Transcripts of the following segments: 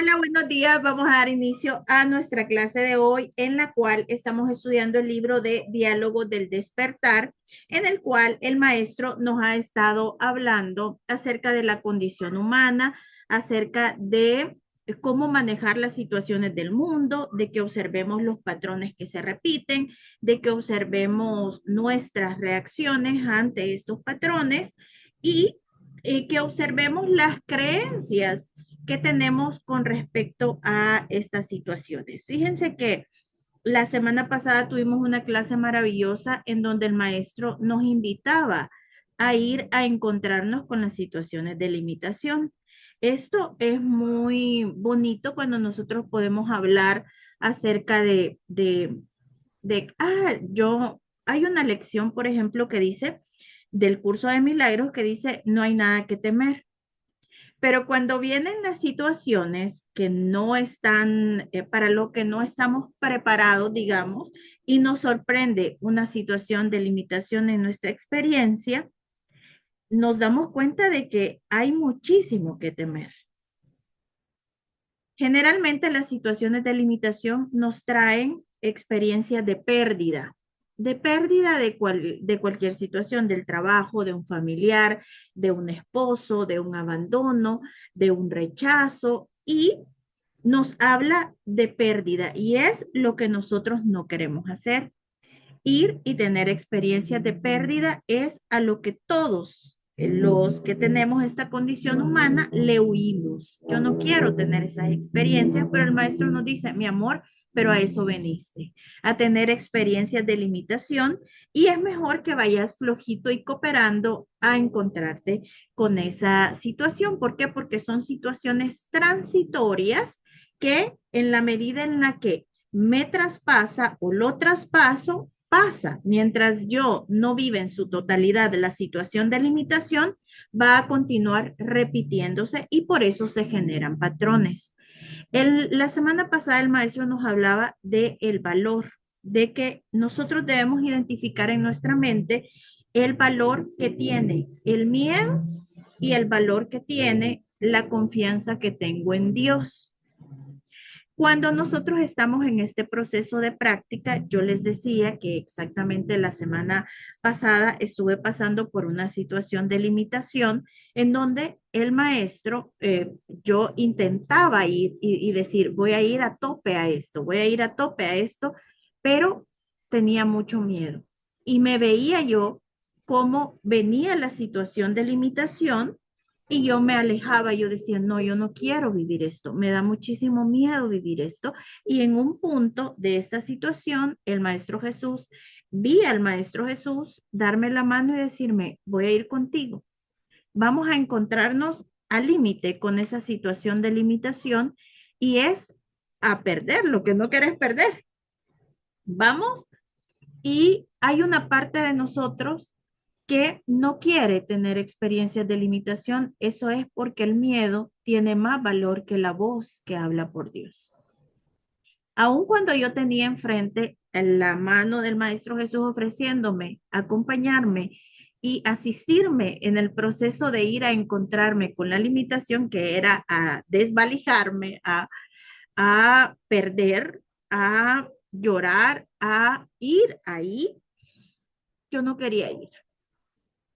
Hola, buenos días. Vamos a dar inicio a nuestra clase de hoy, en la cual estamos estudiando el libro de Diálogos del Despertar, en el cual el maestro nos ha estado hablando acerca de la condición humana, acerca de cómo manejar las situaciones del mundo, de que observemos los patrones que se repiten, de que observemos nuestras reacciones ante estos patrones y que observemos las creencias que tenemos con respecto a estas situaciones. Fíjense que la semana pasada tuvimos una clase maravillosa en donde el maestro nos invitaba a ir a encontrarnos con las situaciones de limitación. Esto es muy bonito cuando nosotros podemos hablar acerca hay una lección, por ejemplo, que dice del curso de milagros que dice, no hay nada que temer. Pero cuando vienen las situaciones que no están, para lo que no estamos preparados, digamos, y nos sorprende una situación de limitación en nuestra experiencia, nos damos cuenta de que hay muchísimo que temer. Generalmente las situaciones de limitación nos traen experiencias de pérdida de cualquier situación, del trabajo, de un familiar, de un esposo, de un abandono, de un rechazo y nos habla de pérdida y es lo que nosotros no queremos hacer. Ir y tener experiencias de pérdida es a lo que todos los que tenemos esta condición humana le huimos. Yo no quiero tener esas experiencias, pero el maestro nos dice, mi amor, pero a eso veniste, a tener experiencias de limitación y es mejor que vayas flojito y cooperando a encontrarte con esa situación. ¿Por qué? Porque son situaciones transitorias que en la medida en la que me traspasa o lo traspaso, pasa. Mientras yo no vive en su totalidad la situación de limitación, va a continuar repitiéndose y por eso se generan patrones. La semana pasada el maestro nos hablaba de el valor, de que nosotros debemos identificar en nuestra mente el valor que tiene el miedo y el valor que tiene la confianza que tengo en Dios. Cuando nosotros estamos en este proceso de práctica, yo les decía que exactamente la semana pasada estuve pasando por una situación de limitación en donde el maestro, yo intentaba ir y decir, voy a ir a tope a esto, voy a ir a tope a esto, pero tenía mucho miedo. Y me veía yo cómo venía la situación de limitación y yo me alejaba, yo decía, no, yo no quiero vivir esto, me da muchísimo miedo vivir esto. Y en un punto de esta situación, el Maestro Jesús, vi al Maestro Jesús darme la mano y decirme, voy a ir contigo. Vamos a encontrarnos al límite con esa situación de limitación y es a perder lo que no quieres perder. Vamos y hay una parte de nosotros que no quiere tener experiencias de limitación. Eso es porque el miedo tiene más valor que la voz que habla por Dios. Aun cuando yo tenía enfrente la mano del Maestro Jesús ofreciéndome acompañarme y asistirme en el proceso de ir a encontrarme con la limitación que era a desvalijarme, a perder, a llorar, a ir ahí, yo no quería ir.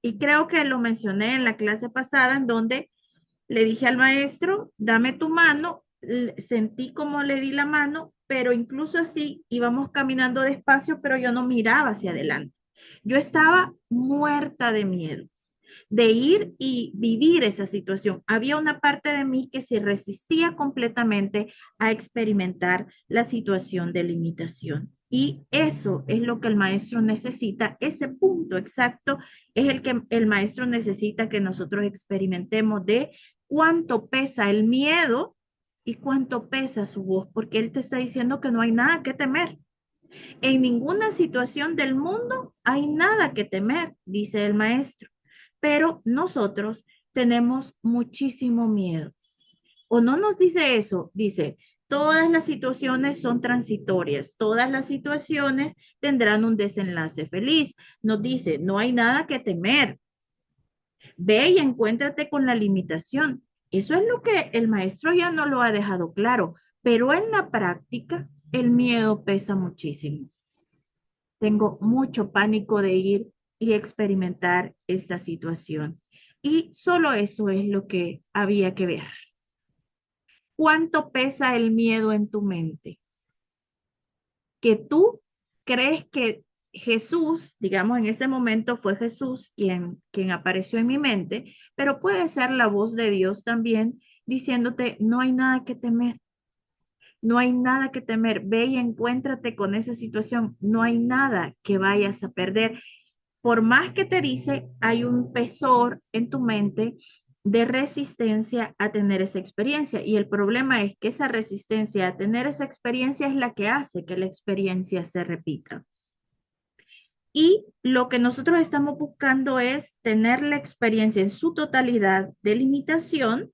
Y creo que lo mencioné en la clase pasada en donde le dije al maestro, dame tu mano, sentí como le di la mano, pero incluso así íbamos caminando despacio, pero yo no miraba hacia adelante. Yo estaba muerta de miedo de ir y vivir esa situación. Había una parte de mí que se resistía completamente a experimentar la situación de limitación. Y eso es lo que el maestro necesita, ese punto exacto es el que el maestro necesita que nosotros experimentemos de cuánto pesa el miedo y cuánto pesa su voz, porque él te está diciendo que no hay nada que temer. En ninguna situación del mundo hay nada que temer, dice el maestro, pero nosotros tenemos muchísimo miedo. O no nos dice eso, dice, todas las situaciones son transitorias, todas las situaciones tendrán un desenlace feliz. Nos dice, no hay nada que temer. Ve y encuéntrate con la limitación. Eso es lo que el maestro ya no lo ha dejado claro, pero en la práctica el miedo pesa muchísimo. Tengo mucho pánico de ir y experimentar esta situación. Y solo eso es lo que había que ver. ¿Cuánto pesa el miedo en tu mente? Que tú crees que Jesús, digamos en ese momento fue Jesús quien apareció en mi mente, pero puede ser la voz de Dios también diciéndote, no hay nada que temer, no hay nada que temer, ve y encuéntrate con esa situación, no hay nada que vayas a perder. Por más que te dice, hay un pesor en tu mente de resistencia a tener esa experiencia. Y el problema es que esa resistencia a tener esa experiencia es la que hace que la experiencia se repita. Y lo que nosotros estamos buscando es tener la experiencia en su totalidad de limitación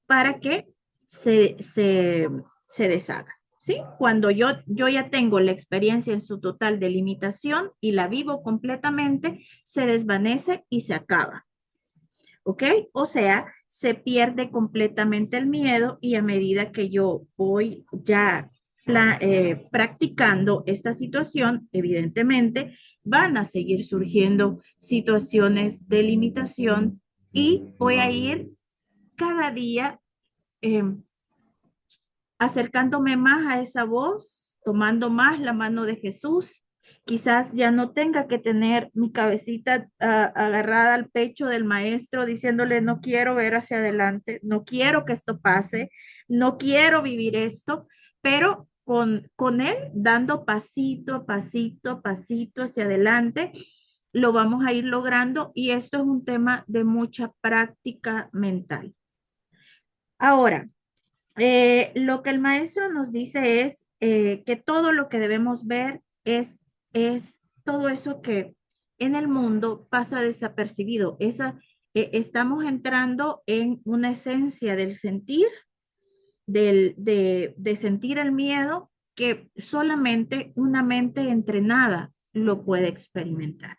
para que se, se, se deshaga. ¿Sí? Cuando yo ya tengo la experiencia en su total de limitación y la vivo completamente, se desvanece y se acaba. ¿Ok? O sea, se pierde completamente el miedo y a medida que yo voy ya practicando esta situación, evidentemente van a seguir surgiendo situaciones de limitación y voy a ir cada día eh, acercándome más a esa voz, tomando más la mano de Jesús. Quizás ya no tenga que tener mi cabecita agarrada al pecho del maestro diciéndole, no quiero ver hacia adelante, no quiero que esto pase, no quiero vivir esto, pero con él dando pasito, pasito, pasito hacia adelante, lo vamos a ir logrando y esto es un tema de mucha práctica mental. Ahora, lo que el maestro nos dice es que todo lo que debemos ver es todo eso que en el mundo pasa desapercibido. Estamos entrando en una esencia del sentir, de sentir el miedo que solamente una mente entrenada lo puede experimentar.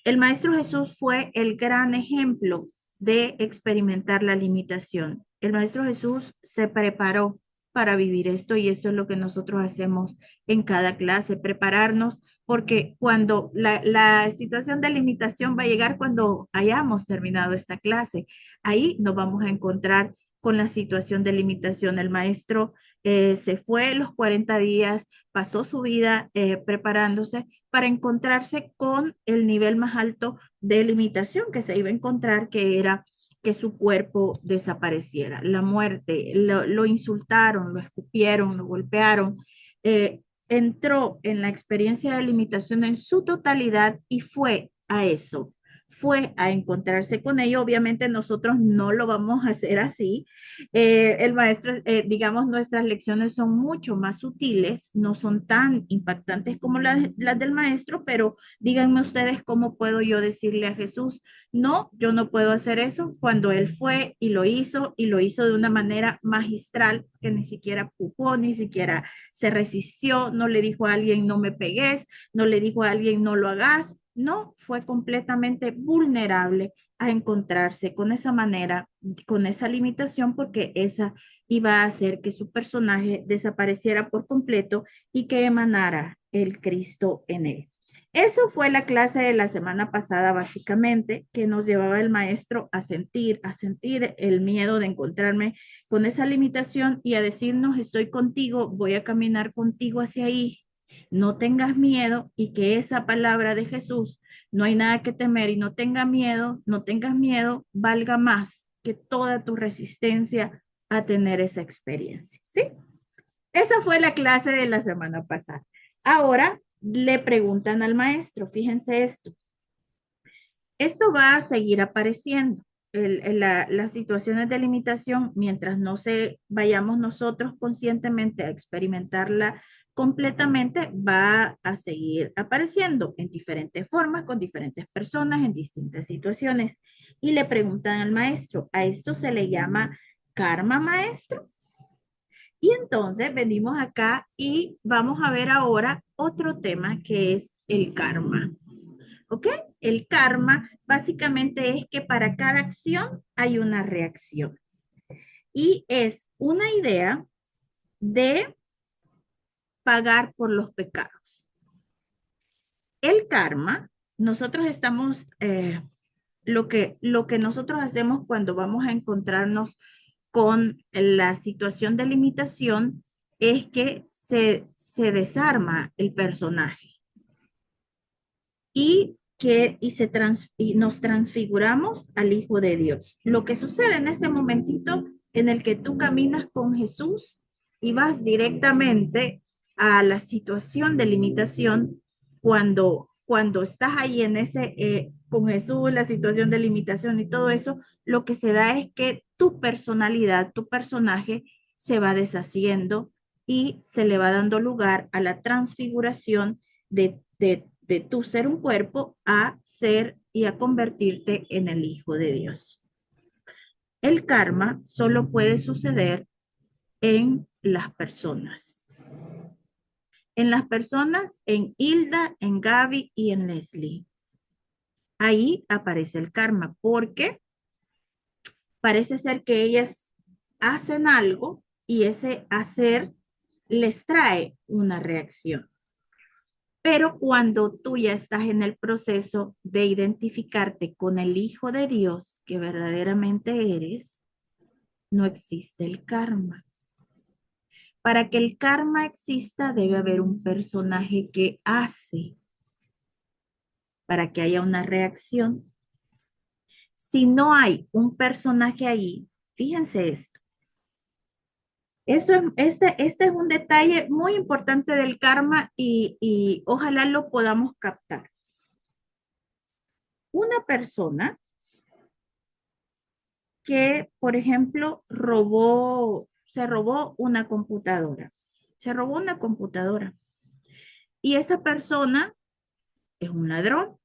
El Maestro Jesús fue el gran ejemplo de experimentar la limitación. El Maestro Jesús se preparó para vivir esto y esto es lo que nosotros hacemos en cada clase, prepararnos, porque cuando la situación de limitación va a llegar cuando hayamos terminado esta clase, ahí nos vamos a encontrar con la situación de limitación. El maestro se fue los 40 días, pasó su vida preparándose para encontrarse con el nivel más alto de limitación que se iba a encontrar, que era que su cuerpo desapareciera, la muerte, lo insultaron, lo escupieron, lo golpearon, entró en la experiencia de limitación en su totalidad y fue a eso, fue a encontrarse con ello. Obviamente nosotros no lo vamos a hacer así. El maestro, digamos, nuestras lecciones son mucho más sutiles, no son tan impactantes como las del maestro, pero díganme ustedes cómo puedo yo decirle a Jesús, no, yo no puedo hacer eso cuando él fue y lo hizo de una manera magistral, que ni siquiera pujó, ni siquiera se resistió, no le dijo a alguien no me pegues, no le dijo a alguien no lo hagas, no, fue completamente vulnerable a encontrarse con esa manera, con esa limitación, porque esa iba a hacer que su personaje desapareciera por completo y que emanara el Cristo en él. Eso fue la clase de la semana pasada, básicamente, que nos llevaba el maestro a sentir el miedo de encontrarme con esa limitación y a decirnos, estoy contigo, voy a caminar contigo hacia ahí, no tengas miedo y que esa palabra de Jesús, no hay nada que temer y no tenga miedo, no tengas miedo, valga más que toda tu resistencia a tener esa experiencia. ¿Sí? Esa fue la clase de la semana pasada. Ahora le preguntan al maestro, fíjense esto va a seguir apareciendo. Las situaciones de limitación, mientras no se vayamos nosotros conscientemente a experimentarla completamente, va a seguir apareciendo en diferentes formas, con diferentes personas, en distintas situaciones. Y le preguntan al maestro, ¿a esto se le llama karma, maestro? Y entonces venimos acá y vamos a ver ahora otro tema que es el karma. ¿Ok? El karma básicamente es que para cada acción hay una reacción. y es una idea de pagar por los pecados. El karma, nosotros estamos, lo que nosotros hacemos cuando vamos a encontrarnos con la situación de limitación es que se desarma el personaje y nos transfiguramos al Hijo de Dios. Lo que sucede en ese momentito en el que tú caminas con Jesús y vas directamente a la situación de limitación cuando estás ahí en ese, con Jesús, la situación de limitación y todo eso, lo que se da es que tu personalidad, tu personaje se va deshaciendo y se le va dando lugar a la transfiguración de tu ser un cuerpo a ser y a convertirte en el Hijo de Dios. El karma solo puede suceder en las personas. En las personas, en Hilda, en Gaby y en Leslie. Ahí aparece el karma porque parece ser que ellas hacen algo y ese hacer les trae una reacción. Pero cuando tú ya estás en el proceso de identificarte con el Hijo de Dios que verdaderamente eres, no existe el karma. Para que el karma exista debe haber un personaje que hace para que haya una reacción. Si no hay un personaje ahí, fíjense esto. Este es un detalle muy importante del karma y ojalá lo podamos captar. Una persona que, por ejemplo, se robó una computadora. Se robó una computadora. Y esa persona es un ladrón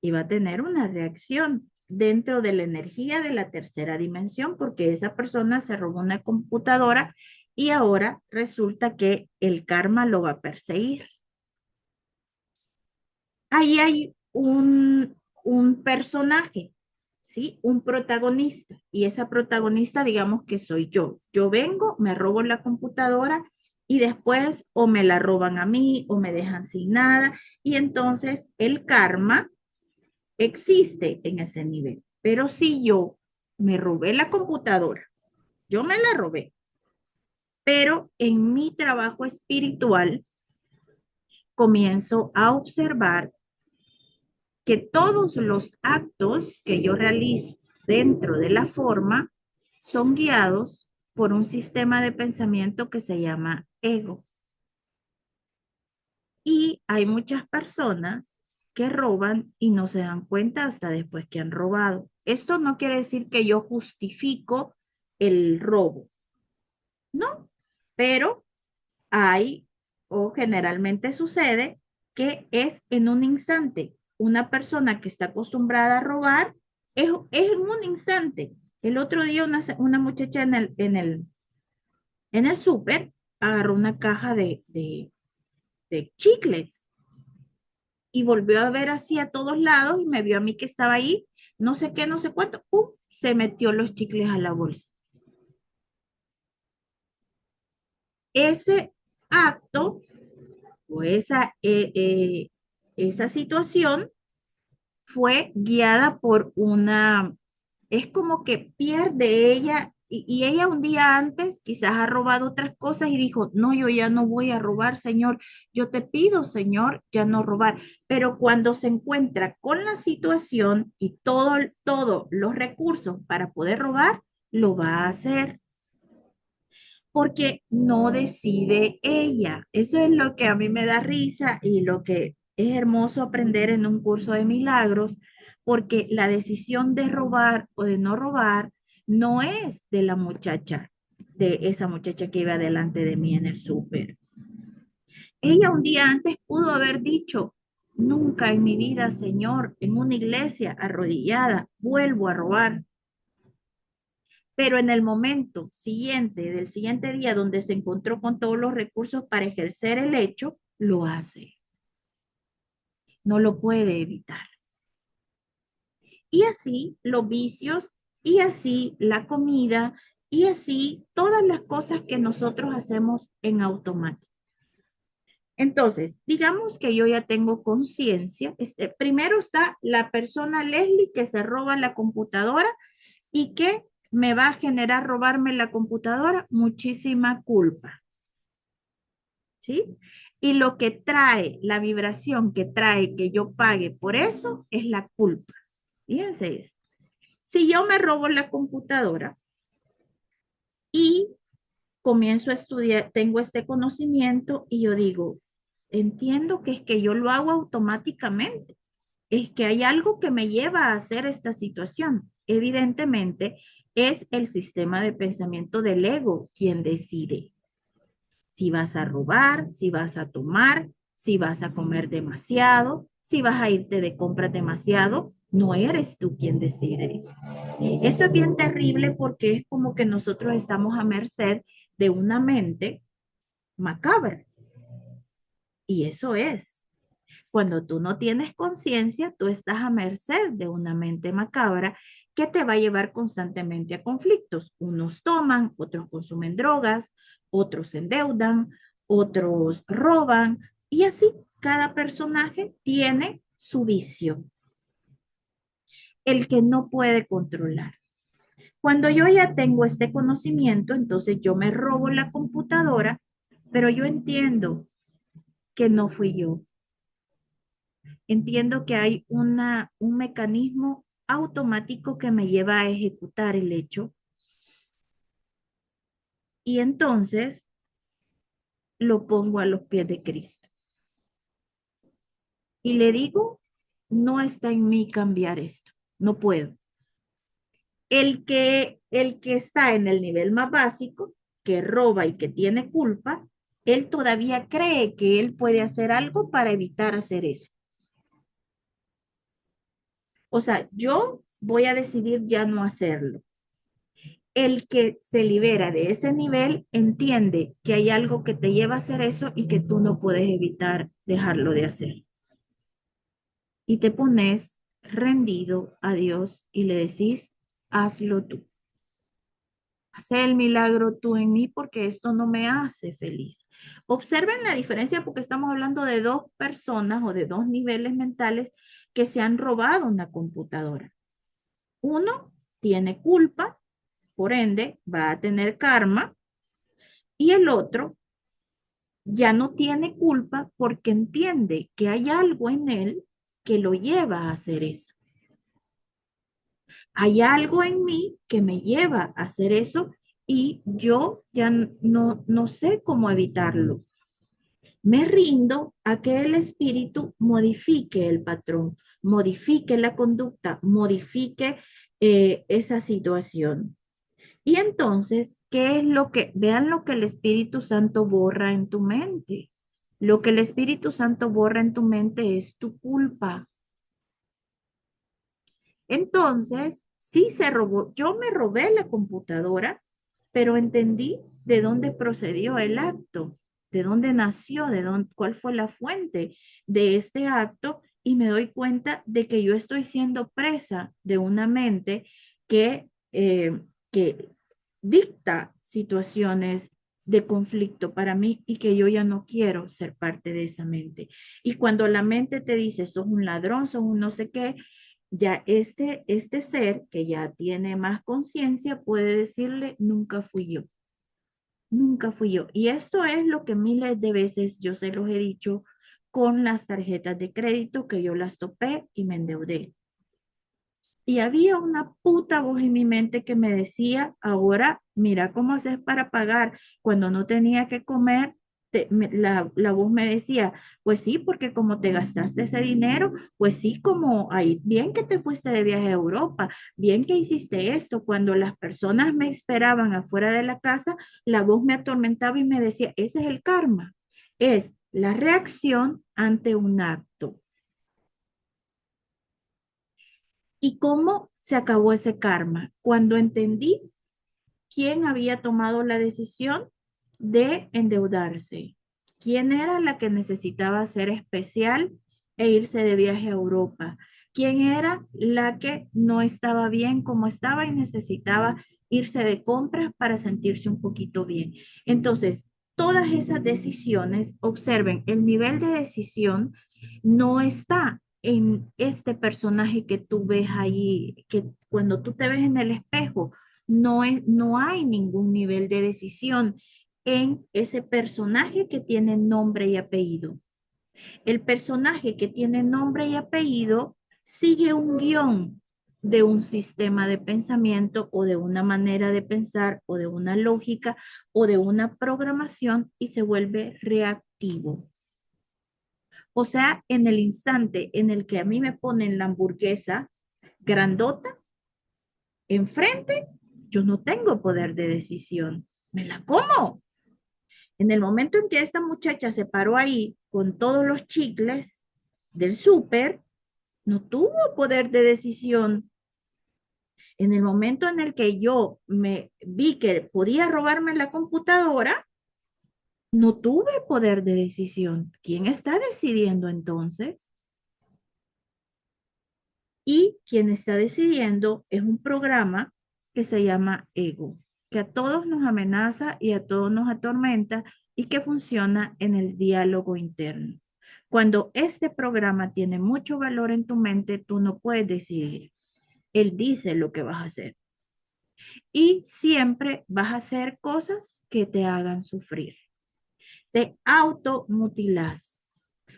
y va a tener una reacción dentro de la energía de la tercera dimensión porque esa persona se robó una computadora y ahora resulta que el karma lo va a perseguir. Ahí hay un personaje, ¿sí? Un protagonista. Y esa protagonista, digamos que soy yo. Yo vengo, me robo la computadora y después o me la roban a mí o me dejan sin nada. Y entonces el karma existe en ese nivel. Pero si yo me robé la computadora, yo me la robé, pero en mi trabajo espiritual comienzo a observar que todos los actos que yo realizo dentro de la forma son guiados por un sistema de pensamiento que se llama ego. Y hay muchas personas que roban y no se dan cuenta hasta después que han robado. Esto no quiere decir que yo justifico el robo, no, pero hay o generalmente sucede que es en un instante. Una persona que está acostumbrada a robar es en un instante. El otro día una muchacha en el súper agarró una caja de chicles y volvió a ver así a todos lados y me vio a mí que estaba ahí, no sé qué, no sé cuánto, se metió los chicles a la bolsa. Ese acto o esa situación fue guiada por es como que pierde ella, y ella un día antes quizás ha robado otras cosas y dijo, no, yo ya no voy a robar, Señor, yo te pido, Señor, ya no robar, pero cuando se encuentra con la situación y todos los recursos para poder robar, lo va a hacer porque no decide ella. Eso es lo que a mí me da risa y lo que es hermoso aprender en un curso de milagros, porque la decisión de robar o de no robar no es de la muchacha, de esa muchacha que iba delante de mí en el súper. Ella un día antes pudo haber dicho, nunca en mi vida, Señor, en una iglesia arrodillada, vuelvo a robar. Pero en el momento siguiente, del siguiente día, donde se encontró con todos los recursos para ejercer el hecho, lo hace. No lo puede evitar. Y así los vicios, y así la comida, Y así todas las cosas que nosotros hacemos en automático. Entonces, digamos que yo ya tengo conciencia. Primero está la persona Leslie que se roba la computadora y que me va a generar robarme la computadora muchísima culpa, ¿sí? Y lo que trae, la vibración que trae que yo pague por eso es la culpa. Fíjense esto. Si yo me robo la computadora y comienzo a estudiar, tengo este conocimiento y yo digo, entiendo que es que yo lo hago automáticamente, es que hay algo que me lleva a hacer esta situación. Evidentemente, es el sistema de pensamiento del ego quien decide si vas a robar, si vas a tomar, si vas a comer demasiado, si vas a irte de compras demasiado. No eres tú quien decide. Eso es bien terrible porque es como que nosotros estamos a merced de una mente macabra. Y eso es. Cuando tú no tienes conciencia, tú estás a merced de una mente macabra que te va a llevar constantemente a conflictos. Unos toman, otros consumen drogas, otros se endeudan, otros roban y así cada personaje tiene su vicio, el que no puede controlar. Cuando yo ya tengo este conocimiento, entonces yo me robo la computadora, pero yo entiendo que no fui yo. Entiendo que hay un mecanismo automático que me lleva a ejecutar el hecho y entonces lo pongo a los pies de Cristo. Y le digo, no está en mí cambiar esto, no puedo. El que está en el nivel más básico, que roba y que tiene culpa, él todavía cree que él puede hacer algo para evitar hacer eso. O sea, yo voy a decidir ya no hacerlo. El que se libera de ese nivel entiende que hay algo que te lleva a hacer eso y que tú no puedes evitar dejarlo de hacer. Y te pones rendido a Dios y le decís, hazlo tú. Haz el milagro tú en mí porque esto no me hace feliz. Observen la diferencia porque estamos hablando de dos personas o de dos niveles mentales que se han robado una computadora. Uno tiene culpa, por ende va a tener karma, y el otro ya no tiene culpa porque entiende que hay algo en él que lo lleva a hacer eso. Hay algo en mí que me lleva a hacer eso y yo ya no sé cómo evitarlo. Me rindo a que el espíritu modifique el patrón, modifique la conducta, modifique esa situación. Y entonces, ¿qué es lo que, vean lo que el Espíritu Santo borra en tu mente? Lo que el Espíritu Santo borra en tu mente es tu culpa. Entonces, sí se robó, yo me robé la computadora, pero entendí de dónde procedió el acto, de dónde nació, de dónde, cuál fue la fuente de este acto y me doy cuenta de que yo estoy siendo presa de una mente que dicta situaciones de conflicto para mí y que yo ya no quiero ser parte de esa mente. Y cuando la mente te dice, sos un ladrón, sos un no sé qué, ya este ser que ya tiene más conciencia puede decirle, nunca fui yo, nunca fui yo. Y esto es lo que miles de veces yo se los he dicho con las tarjetas de crédito que yo las topé y me endeudé. Y había una puta voz en mi mente que me decía, ahora mira cómo haces para pagar. Cuando no tenía que comer, la voz me decía, pues sí, porque como te gastaste ese dinero, pues sí, como ahí, bien que te fuiste de viaje a Europa, bien que hiciste esto. Cuando las personas me esperaban afuera de la casa, la voz me atormentaba y me decía, ese es el karma, es la reacción ante un acto. ¿Y cómo se acabó ese karma? Cuando entendí quién había tomado la decisión de endeudarse, quién era la que necesitaba ser especial e irse de viaje a Europa, quién era la que no estaba bien como estaba y necesitaba irse de compras para sentirse un poquito bien. Entonces, todas esas decisiones, observen, el nivel de decisión no está en este personaje que tú ves ahí, que cuando tú te ves en el espejo, no hay ningún nivel de decisión en ese personaje que tiene nombre y apellido. El personaje que tiene nombre y apellido sigue un guión de un sistema de pensamiento o de una manera de pensar o de una lógica o de una programación y se vuelve reactivo. O sea, en el instante en el que a mí me ponen la hamburguesa grandota enfrente, yo no tengo poder de decisión. Me la como. En el momento en que esta muchacha se paró ahí con todos los chicles del súper, no tuvo poder de decisión. En el momento en el que yo me vi que podía robarme la computadora, no tuve poder de decisión. ¿Quién está decidiendo entonces? Y quien está decidiendo es un programa que se llama ego, que a todos nos amenaza y a todos nos atormenta y que funciona en el diálogo interno. Cuando este programa tiene mucho valor en tu mente, tú no puedes decidir. Él dice lo que vas a hacer. Y siempre vas a hacer cosas que te hagan sufrir. Te automutilas,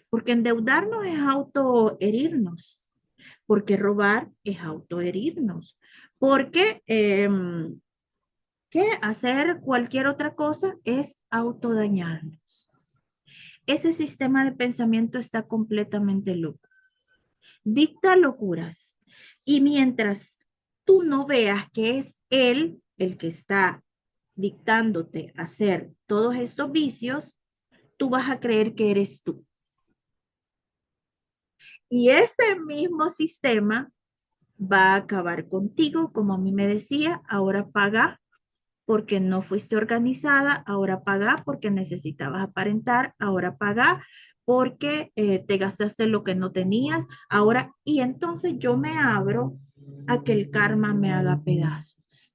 porque endeudarnos es autoherirnos, porque robar es autoherirnos, porque que hacer cualquier otra cosa es autodañarnos. Ese sistema de pensamiento está completamente loco. Dicta locuras. Y mientras tú no veas que es él el que está dictándote hacer todos estos vicios, tú vas a creer que eres tú. Y ese mismo sistema va a acabar contigo, como a mí me decía, ahora paga porque no fuiste organizada, ahora paga porque necesitabas aparentar, ahora paga porque te gastaste lo que no tenías, ahora, y entonces yo me abro a que el karma me haga pedazos,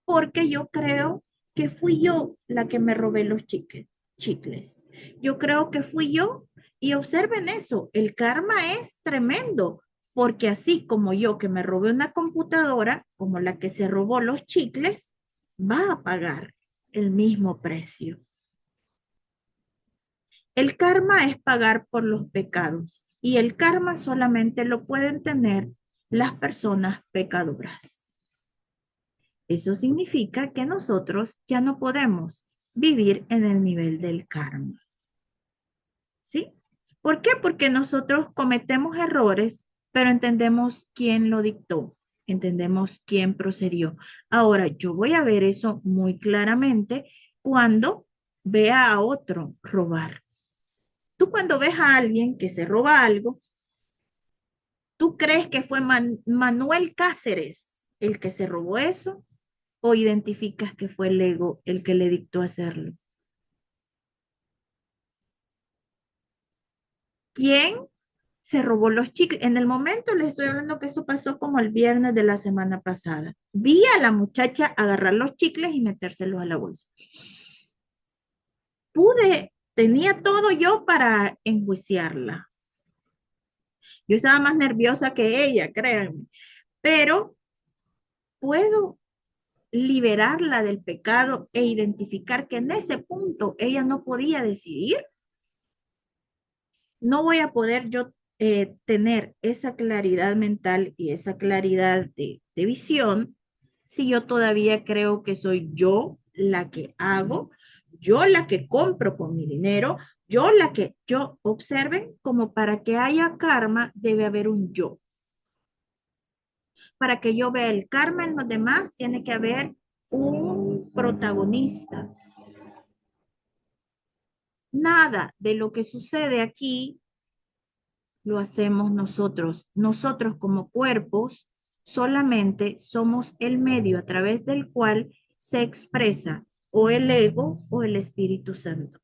porque yo creo que fui yo la que me robé los chicles. Yo creo que fui yo y observen eso, el karma es tremendo, porque así como yo que me robé una computadora, como la que se robó los chicles, va a pagar el mismo precio. El karma es pagar por los pecados y el karma solamente lo pueden tener las personas pecadoras. Eso significa que nosotros ya no podemos vivir en el nivel del karma. ¿Sí? ¿Por qué? Porque nosotros cometemos errores, pero entendemos quién lo dictó, entendemos quién procedió. Ahora, yo voy a ver eso muy claramente cuando vea a otro robar. Tú cuando ves a alguien que se roba algo, ¿tú crees que fue Manuel Cáceres el que se robó eso? ¿O identificas que fue el ego el que le dictó hacerlo? ¿Quién se robó los chicles? En el momento les estoy hablando que eso pasó como el viernes de la semana pasada. Vi a la muchacha agarrar los chicles y metérselos a la bolsa. Tenía todo yo para enjuiciarla. Yo estaba más nerviosa que ella, créanme, pero puedo liberarla del pecado e identificar que en ese punto ella no podía decidir. No voy a poder yo tener esa claridad mental y esa claridad de visión si yo todavía creo que soy yo la que hago, yo la que compro con mi dinero, yo observen como para que haya karma debe haber un yo. Para que yo vea el karma en los demás tiene que haber un protagonista. Nada de lo que sucede aquí lo hacemos nosotros. Nosotros como cuerpos solamente somos el medio a través del cual se expresa o el ego o el Espíritu Santo.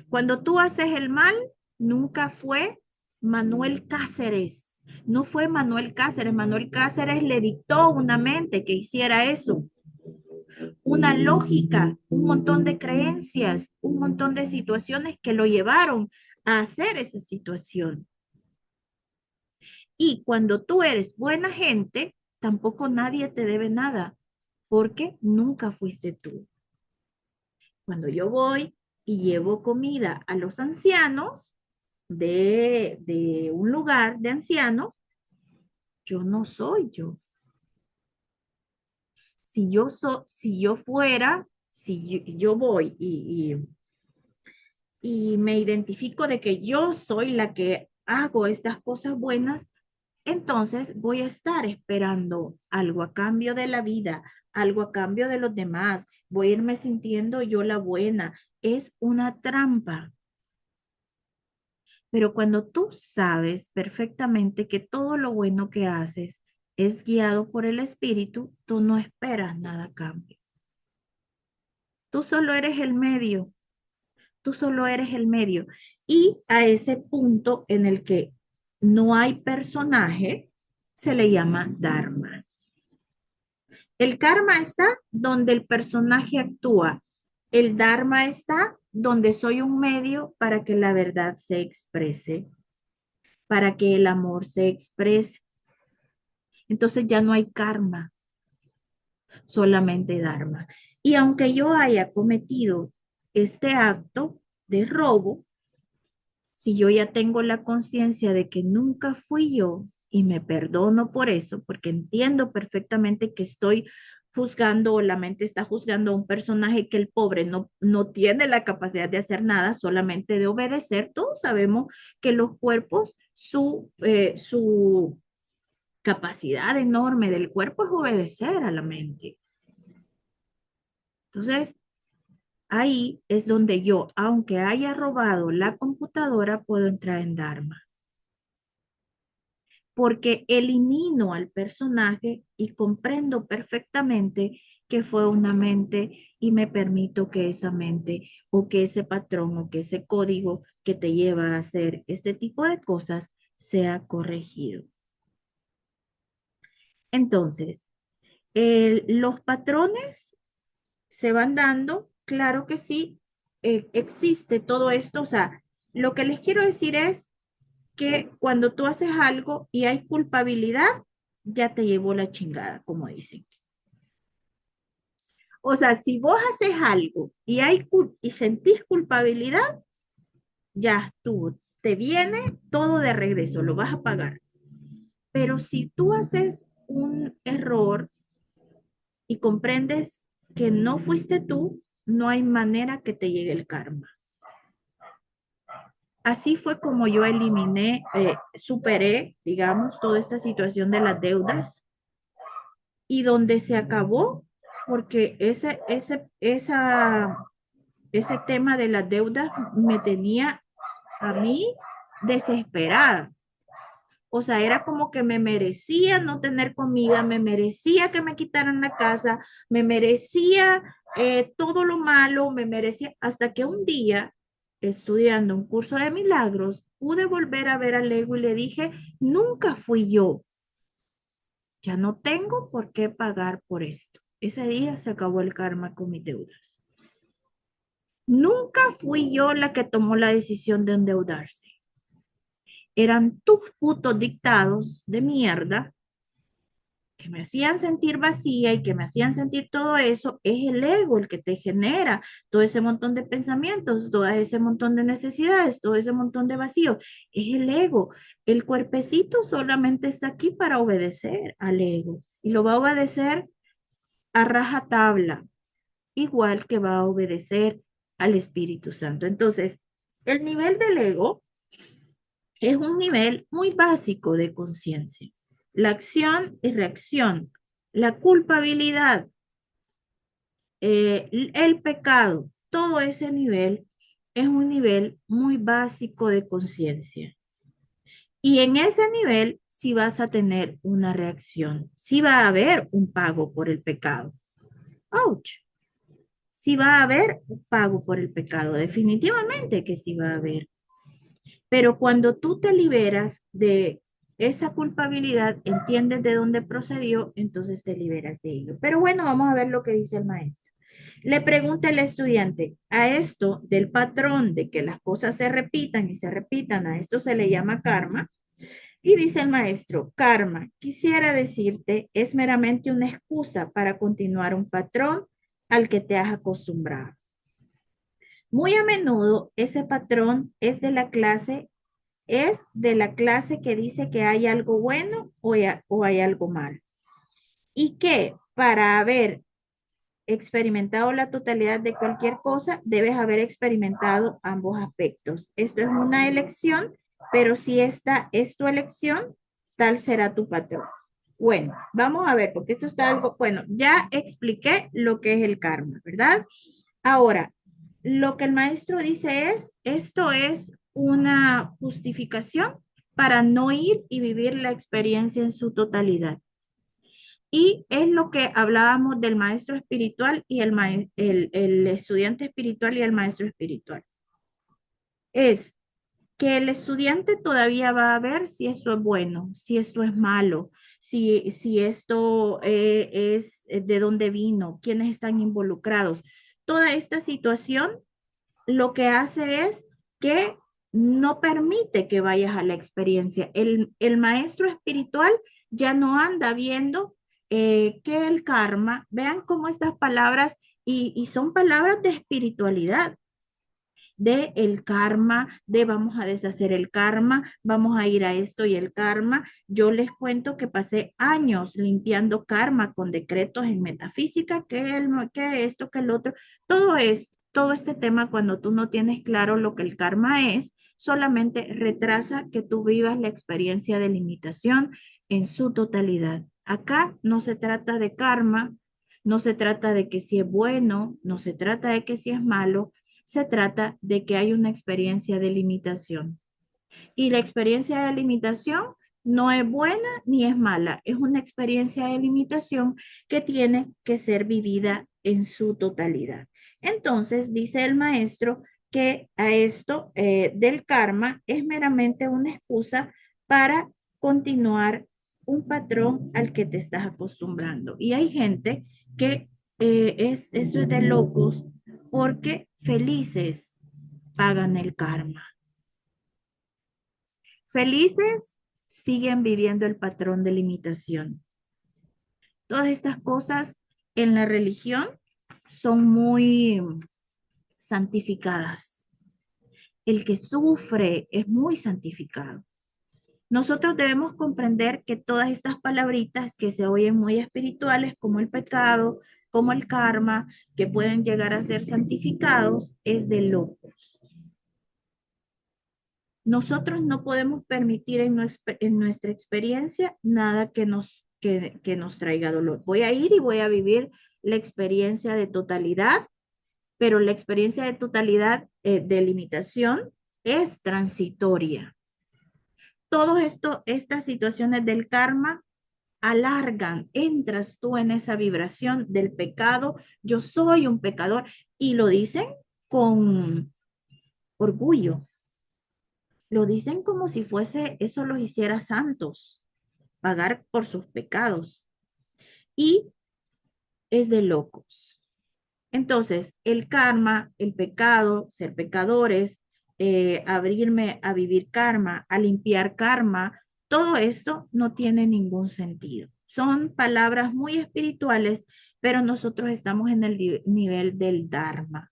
Cuando tú haces el mal, nunca fue Manuel Cáceres No fue Manuel Cáceres. Manuel Cáceres le dictó una mente que hiciera eso, una lógica, un montón de creencias, un montón de situaciones que lo llevaron a hacer esa situación. Y cuando tú eres buena gente, tampoco nadie te debe nada, porque nunca fuiste tú. Cuando yo voy y llevo comida a los ancianos de un lugar de ancianos, yo no soy yo. Si yo fuera, si yo voy y me identifico de que yo soy la que hago estas cosas buenas, entonces voy a estar esperando algo a cambio de la vida, algo a cambio de los demás. Voy a irme sintiendo yo la buena. Es una trampa. Pero cuando tú sabes perfectamente que todo lo bueno que haces es guiado por el espíritu, tú no esperas nada a cambio. Tú solo eres el medio, tú solo eres el medio. Y a ese punto en el que no hay personaje, se le llama Dharma. El karma está donde el personaje actúa. El Dharma está donde soy un medio para que la verdad se exprese, para que el amor se exprese. Entonces ya no hay karma, solamente Dharma. Y aunque yo haya cometido este acto de robo, si yo ya tengo la conciencia de que nunca fui yo y me perdono por eso, porque entiendo perfectamente que estoy juzgando o la mente está juzgando a un personaje que el pobre no tiene la capacidad de hacer nada, solamente de obedecer. Todos sabemos que los cuerpos, su capacidad enorme del cuerpo es obedecer a la mente. Entonces, ahí es donde yo, aunque haya robado la computadora, puedo entrar en Dharma, porque elimino al personaje y comprendo perfectamente que fue una mente y me permito que esa mente o que ese patrón o que ese código que te lleva a hacer este tipo de cosas sea corregido. Entonces, los patrones se van dando, claro que sí, existe todo esto, o sea, lo que les quiero decir es que cuando tú haces algo y hay culpabilidad, ya te llevó la chingada, como dicen. O sea, si vos haces algo y sentís culpabilidad, ya estuvo, te viene todo de regreso, lo vas a pagar. Pero si tú haces un error y comprendes que no fuiste tú, no hay manera que te llegue el karma. Así fue como yo eliminé, superé, digamos, toda esta situación de las deudas y donde se acabó, porque ese tema de las deudas me tenía a mí desesperada. O sea, era como que me merecía no tener comida, me merecía que me quitaran la casa, me merecía todo lo malo, me merecía, hasta que un día, estudiando un curso de milagros, pude volver a ver al ego y le dije, nunca fui yo, ya no tengo por qué pagar por esto. Ese día se acabó el karma con mis deudas. Nunca fui yo la que tomó la decisión de endeudarse. Eran tus putos dictados de mierda que me hacían sentir vacía y que me hacían sentir todo eso, es el ego el que te genera todo ese montón de pensamientos, todo ese montón de necesidades, todo ese montón de vacío. Es el ego. El cuerpecito solamente está aquí para obedecer al ego y lo va a obedecer a rajatabla, igual que va a obedecer al Espíritu Santo. Entonces, el nivel del ego es un nivel muy básico de conciencia. La acción y reacción, la culpabilidad, el pecado, todo ese nivel es un nivel muy básico de conciencia. Y en ese nivel sí vas a tener una reacción, sí va a haber un pago por el pecado. ¡Auch! Sí va a haber un pago por el pecado, definitivamente que sí va a haber. Pero cuando tú te liberas esa culpabilidad, entiendes de dónde procedió, entonces te liberas de ello. Pero bueno, vamos a ver lo que dice el maestro. Le pregunta el estudiante, a esto del patrón de que las cosas se repitan y se repitan, a esto se le llama karma. Y dice el maestro, karma, quisiera decirte, es meramente una excusa para continuar un patrón al que te has acostumbrado. Muy a menudo ese patrón es de la clase que dice que hay algo bueno o hay algo malo. Y que para haber experimentado la totalidad de cualquier cosa, debes haber experimentado ambos aspectos. Esto es una elección, pero si esta es tu elección, tal será tu patrón. Bueno, vamos a ver, porque esto está algo, bueno, ya expliqué lo que es el karma, ¿verdad? Ahora, lo que el maestro dice es, esto es una justificación para no ir y vivir la experiencia en su totalidad. Y es lo que hablábamos del maestro espiritual y el estudiante espiritual y el maestro espiritual. Es que el estudiante todavía va a ver si esto es bueno, si esto es malo, si esto es de dónde vino, quiénes están involucrados. Toda esta situación lo que hace es que no permite que vayas a la experiencia. El maestro espiritual ya no anda viendo que el karma, vean cómo estas palabras, y son palabras de espiritualidad, de el karma, de vamos a deshacer el karma, vamos a ir a esto y el karma. Yo les cuento que pasé años limpiando karma con decretos en metafísica, que esto, que el otro, todo este tema cuando tú no tienes claro lo que el karma es, solamente retrasa que tú vivas la experiencia de limitación en su totalidad. Acá no se trata de karma, no se trata de que si es bueno, no se trata de que si es malo, se trata de que hay una experiencia de limitación. Y la experiencia de limitación no es buena ni es mala, es una experiencia de limitación que tiene que ser vivida en su totalidad. Entonces, dice el maestro que a esto del karma es meramente una excusa para continuar un patrón al que te estás acostumbrando. Y hay gente que eso es de locos porque felices pagan el karma. Felices siguen viviendo el patrón de limitación. Todas estas cosas en la religión son muy santificadas. El que sufre es muy santificado. Nosotros debemos comprender que todas estas palabritas que se oyen muy espirituales, como el pecado, como el karma, que pueden llegar a ser santificados, es de locos. Nosotros no podemos permitir en nuestra experiencia nada que nos traiga dolor. Voy a ir y voy a vivir la experiencia de totalidad, pero la experiencia de totalidad de limitación es transitoria. Estas situaciones del karma alargan, entras tú en esa vibración del pecado, yo soy un pecador, y lo dicen con orgullo. Lo dicen como si fuese, eso los hiciera santos, pagar por sus pecados. Y es de locos. Entonces, el karma, el pecado, ser pecadores, abrirme a vivir karma, a limpiar karma, todo esto no tiene ningún sentido. Son palabras muy espirituales, pero nosotros estamos en el nivel del Dharma,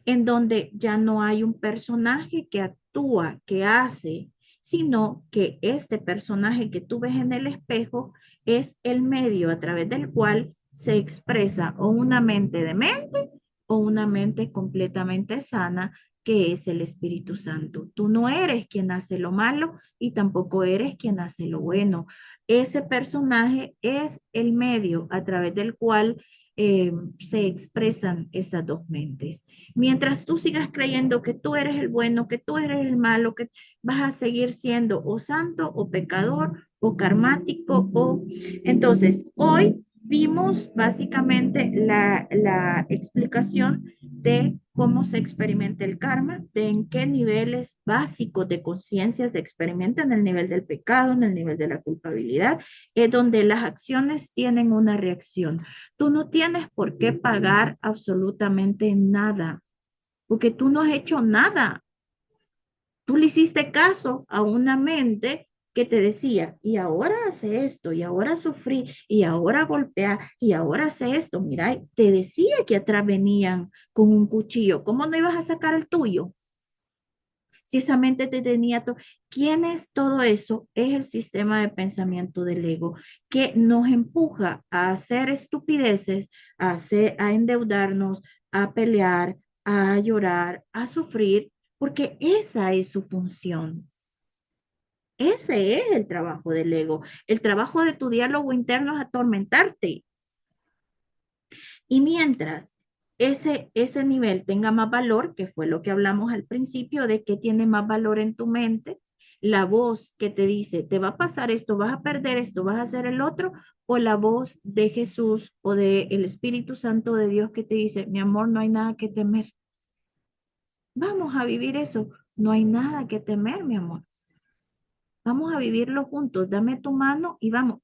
en donde ya no hay un personaje que actúa, que hace, sino que este personaje que tú ves en el espejo es el medio a través del cual se expresa o una mente demente o una mente completamente sana, que es el Espíritu Santo. Tú no eres quien hace lo malo y tampoco eres quien hace lo bueno. Ese personaje es el medio a través del cual se expresan esas dos mentes. Mientras tú sigas creyendo que tú eres el bueno, que tú eres el malo, que vas a seguir siendo o santo o pecador o karmático o... Entonces, hoy vimos básicamente la explicación de cómo se experimenta el karma, de en qué niveles básicos de conciencia se experimenta, en el nivel del pecado, en el nivel de la culpabilidad, es donde las acciones tienen una reacción. Tú no tienes por qué pagar absolutamente nada, porque tú no has hecho nada. Tú le hiciste caso a una mente que te decía, y ahora hace esto, y ahora sufrí, y ahora golpea, y ahora hace esto. Mira, te decía que atrás venían con un cuchillo. ¿Cómo no ibas a sacar el tuyo? Si esa mente te tenía todo. ¿Quién es todo eso? Es el sistema de pensamiento del ego que nos empuja a hacer estupideces, a endeudarnos, a pelear, a llorar, a sufrir, porque esa es su función. Ese es el trabajo del ego. El trabajo de tu diálogo interno es atormentarte. Y mientras ese nivel tenga más valor, que fue lo que hablamos al principio, de que tiene más valor en tu mente, la voz que te dice, te va a pasar esto, vas a perder esto, vas a hacer el otro, o la voz de Jesús o de el Espíritu Santo de Dios que te dice, mi amor, no hay nada que temer. Vamos a vivir eso. No hay nada que temer, mi amor. Vamos a vivirlo juntos. Dame tu mano y vamos.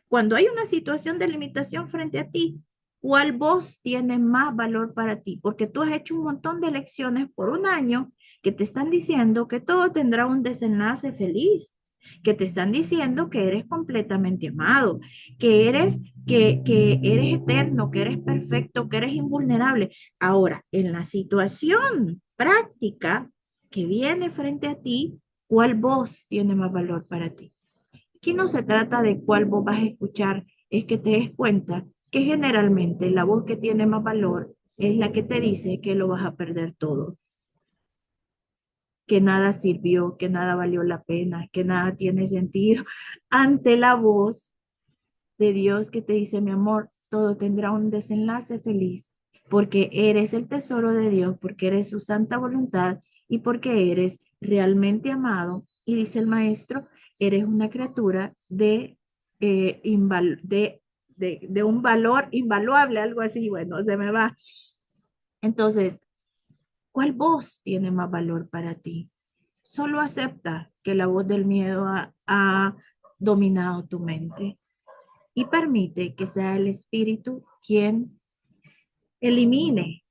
Cuando hay una situación de limitación frente a ti, ¿cuál voz tiene más valor para ti? Porque tú has hecho un montón de elecciones por un año que te están diciendo que todo tendrá un desenlace feliz, que te están diciendo que eres completamente amado, que eres eterno, que eres perfecto, que eres invulnerable. Ahora, en la situación práctica que viene frente a ti, ¿cuál voz tiene más valor para ti? Aquí no se trata de cuál voz vas a escuchar, es que te des cuenta que generalmente la voz que tiene más valor es la que te dice que lo vas a perder todo, que nada sirvió, que nada valió la pena, que nada tiene sentido, ante la voz de Dios que te dice, mi amor, todo tendrá un desenlace feliz, porque eres el tesoro de Dios, porque eres su santa voluntad y porque eres realmente amado. Y dice el maestro, eres una criatura de un valor invaluable, algo así, bueno, se me va. Entonces, ¿cuál voz tiene más valor para ti? Solo acepta que la voz del miedo ha dominado tu mente y permite que sea el espíritu quien elimine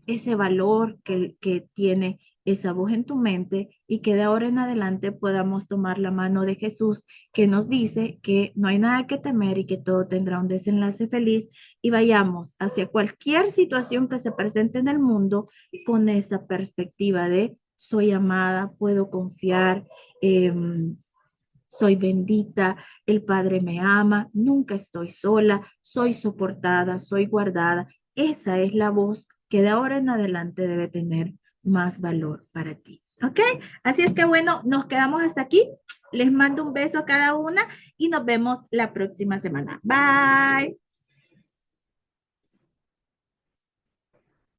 ese valor que tiene esa voz en tu mente y que de ahora en adelante podamos tomar la mano de Jesús que nos dice que no hay nada que temer y que todo tendrá un desenlace feliz y vayamos hacia cualquier situación que se presente en el mundo con esa perspectiva de soy amada, puedo confiar, eh, soy bendita, el Padre me ama, nunca estoy sola, soy soportada, soy guardada. Esa es la voz que de ahora en adelante debe tener más valor para ti. ¿Ok? Así es que bueno, nos quedamos hasta aquí. Les mando un beso a cada una y nos vemos la próxima semana. Bye.